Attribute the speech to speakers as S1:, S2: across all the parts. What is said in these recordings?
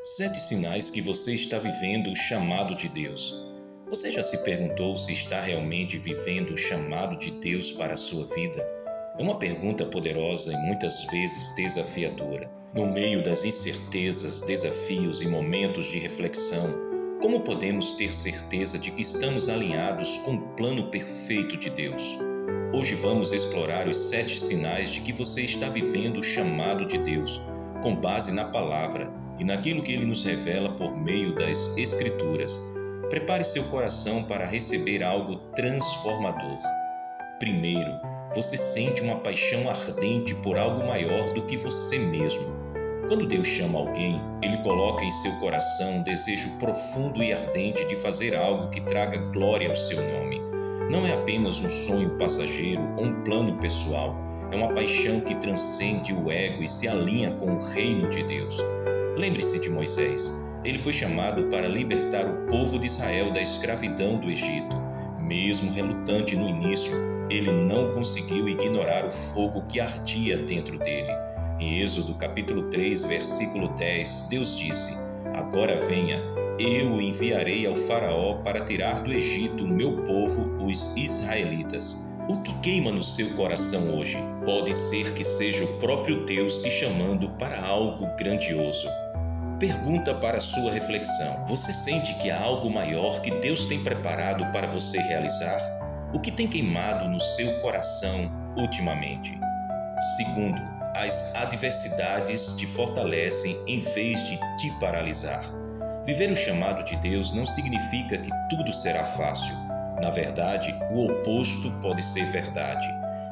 S1: 7 sinais que você está vivendo o chamado de Deus. Você já se perguntou se está realmente vivendo o chamado de Deus para a sua vida? É uma pergunta poderosa e muitas vezes desafiadora. No meio das incertezas, desafios e momentos de reflexão, como podemos ter certeza de que estamos alinhados com o plano perfeito de Deus? Hoje vamos explorar os 7 sinais de que você está vivendo o chamado de Deus, com base na palavra e naquilo que Ele nos revela por meio das Escrituras. Prepare seu coração para receber algo transformador. Primeiro, você sente uma paixão ardente por algo maior do que você mesmo. Quando Deus chama alguém, Ele coloca em seu coração um desejo profundo e ardente de fazer algo que traga glória ao seu nome. Não é apenas um sonho passageiro ou um plano pessoal. É uma paixão que transcende o ego e se alinha com o reino de Deus. Lembre-se de Moisés. Ele foi chamado para libertar o povo de Israel da escravidão do Egito. Mesmo relutante no início, ele não conseguiu ignorar o fogo que ardia dentro dele. Em Êxodo capítulo 3, versículo 10, Deus disse: "Agora venha, eu o enviarei ao faraó para tirar do Egito o meu povo, os israelitas." O que queima no seu coração hoje? Pode ser que seja o próprio Deus te chamando para algo grandioso. Pergunta para sua reflexão: você sente que há algo maior que Deus tem preparado para você realizar? O que tem queimado no seu coração ultimamente? Segundo, as adversidades te fortalecem em vez de te paralisar. Viver o chamado de Deus não significa que tudo será fácil. Na verdade, o oposto pode ser verdade.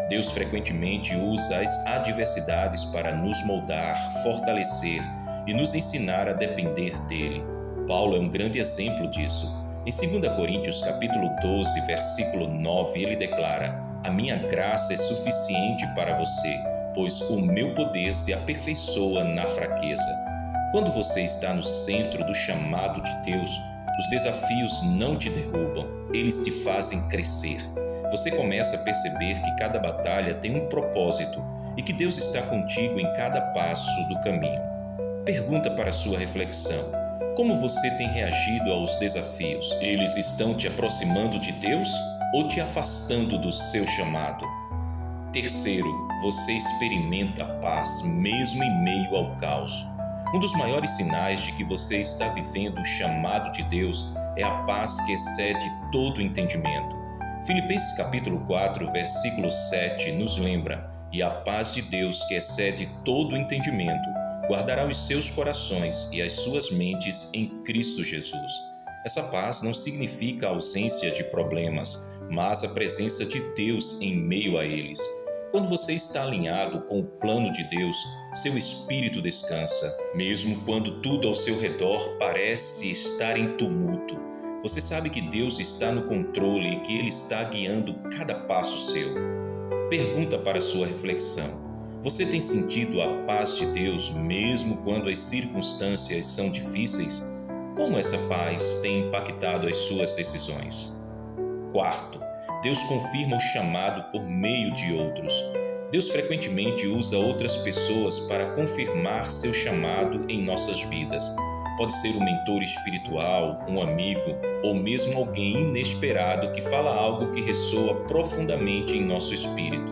S1: Deus frequentemente usa as adversidades para nos moldar, fortalecer e nos ensinar a depender dele. Paulo é um grande exemplo disso. Em 2 Coríntios capítulo 12, versículo 9, ele declara: "A minha graça é suficiente para você, pois o meu poder se aperfeiçoa na fraqueza." Quando você está no centro do chamado de Deus, os desafios não te derrubam, eles te fazem crescer. Você começa a perceber que cada batalha tem um propósito e que Deus está contigo em cada passo do caminho. Pergunta para sua reflexão: como você tem reagido aos desafios? Eles estão te aproximando de Deus ou te afastando do seu chamado? Terceiro, você experimenta paz mesmo em meio ao caos. Um dos maiores sinais de que você está vivendo o chamado de Deus é a paz que excede todo entendimento. Filipenses capítulo 4, versículo 7 nos lembra: "E a paz de Deus que excede todo entendimento guardará os seus corações e as suas mentes em Cristo Jesus." Essa paz não significa a ausência de problemas, mas a presença de Deus em meio a eles. Quando você está alinhado com o plano de Deus, seu espírito descansa, mesmo quando tudo ao seu redor parece estar em tumulto. Você sabe que Deus está no controle e que Ele está guiando cada passo seu. Pergunta para sua reflexão: você tem sentido a paz de Deus mesmo quando as circunstâncias são difíceis? Como essa paz tem impactado as suas decisões? Quarto, Deus confirma o chamado por meio de outros. Deus frequentemente usa outras pessoas para confirmar seu chamado em nossas vidas. Pode ser um mentor espiritual, um amigo ou mesmo alguém inesperado que fala algo que ressoa profundamente em nosso espírito.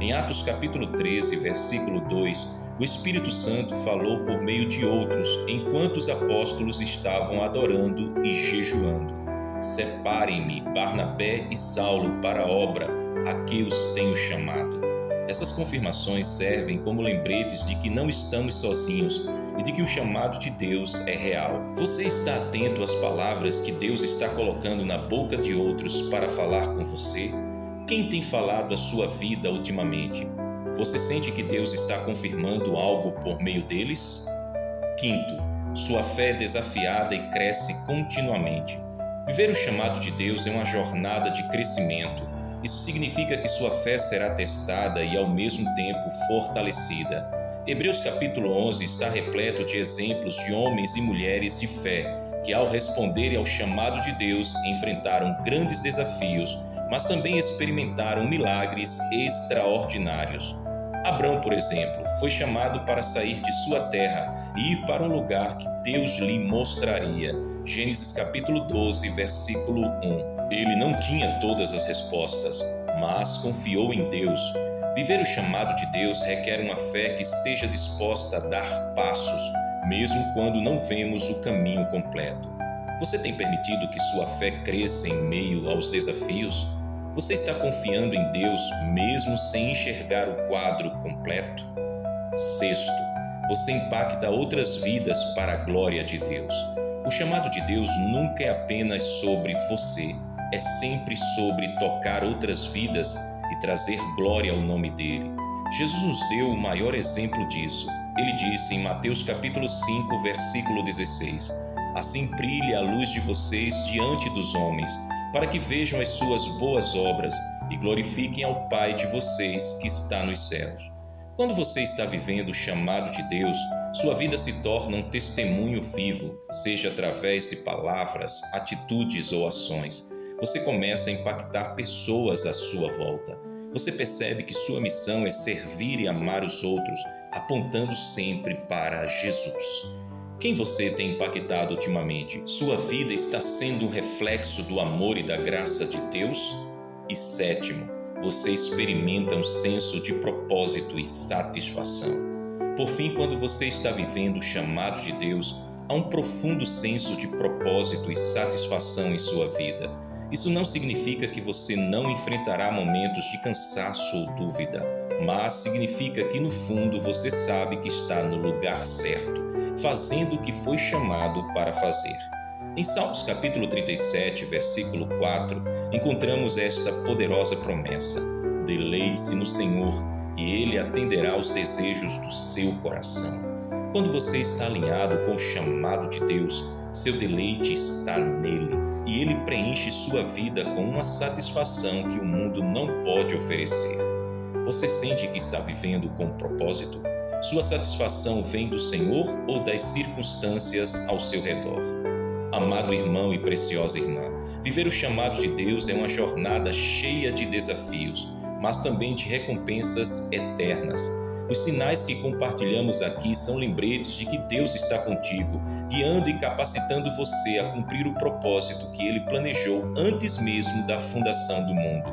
S1: Em Atos capítulo 13, versículo 2, o Espírito Santo falou por meio de outros enquanto os apóstolos estavam adorando e jejuando: "Separem-me Barnabé e Saulo para a obra a que os tenho chamado." Essas confirmações servem como lembretes de que não estamos sozinhos e de que o chamado de Deus é real. Você está atento às palavras que Deus está colocando na boca de outros para falar com você? Quem tem falado a sua vida ultimamente? Você sente que Deus está confirmando algo por meio deles? Quinto, sua fé é desafiada e cresce continuamente. Viver o chamado de Deus é uma jornada de crescimento. Isso significa que sua fé será testada e ao mesmo tempo fortalecida. Hebreus capítulo 11 está repleto de exemplos de homens e mulheres de fé que, ao responderem ao chamado de Deus, enfrentaram grandes desafios, mas também experimentaram milagres extraordinários. Abrão, por exemplo, foi chamado para sair de sua terra e ir para um lugar que Deus lhe mostraria. Gênesis capítulo 12, versículo 1. Ele não tinha todas as respostas, mas confiou em Deus. Viver o chamado de Deus requer uma fé que esteja disposta a dar passos, mesmo quando não vemos o caminho completo. Você tem permitido que sua fé cresça em meio aos desafios? Você está confiando em Deus mesmo sem enxergar o quadro completo? Sexto, você impacta outras vidas para a glória de Deus. O chamado de Deus nunca é apenas sobre você, é sempre sobre tocar outras vidas e trazer glória ao nome dele. Jesus nos deu o maior exemplo disso. Ele disse em Mateus capítulo 5, versículo 16: Assim brilhe a luz de vocês diante dos homens, para que vejam as suas boas obras e glorifiquem ao Pai de vocês que está nos céus. Quando você está vivendo o chamado de Deus, sua vida se torna um testemunho vivo, seja através de palavras, atitudes ou ações. Você começa a impactar pessoas à sua volta. Você percebe que sua missão é servir e amar os outros, apontando sempre para Jesus. Quem você tem impactado ultimamente? Sua vida está sendo um reflexo do amor e da graça de Deus? E sétimo, você experimenta um senso de propósito e satisfação. Por fim, quando você está vivendo o chamado de Deus, há um profundo senso de propósito e satisfação em sua vida. Isso não significa que você não enfrentará momentos de cansaço ou dúvida, mas significa que no fundo você sabe que está no lugar certo, fazendo o que foi chamado para fazer. Em Salmos capítulo 37, versículo 4, encontramos esta poderosa promessa: Deleite-se no Senhor, e Ele atenderá aos desejos do seu coração. Quando você está alinhado com o chamado de Deus, seu deleite está nele, e Ele preenche sua vida com uma satisfação que o mundo não pode oferecer. Você sente que está vivendo com propósito? Sua satisfação vem do Senhor ou das circunstâncias ao seu redor? Amado irmão e preciosa irmã, viver o chamado de Deus é uma jornada cheia de desafios, mas também de recompensas eternas. Os sinais que compartilhamos aqui são lembretes de que Deus está contigo, guiando e capacitando você a cumprir o propósito que Ele planejou antes mesmo da fundação do mundo.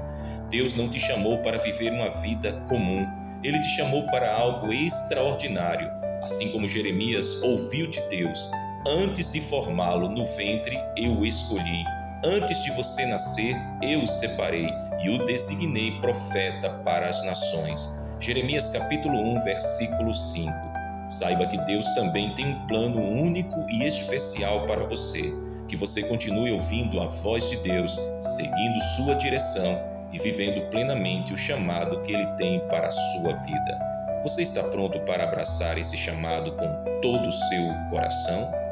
S1: Deus não te chamou para viver uma vida comum. Ele te chamou para algo extraordinário, assim como Jeremias ouviu de Deus: Antes de formá-lo no ventre, eu o escolhi. Antes de você nascer, eu o separei e o designei profeta para as nações. Jeremias capítulo 1, versículo 5. Saiba que Deus também tem um plano único e especial para você. Que você continue ouvindo a voz de Deus, seguindo sua direção e vivendo plenamente o chamado que Ele tem para a sua vida. Você está pronto para abraçar esse chamado com todo o seu coração?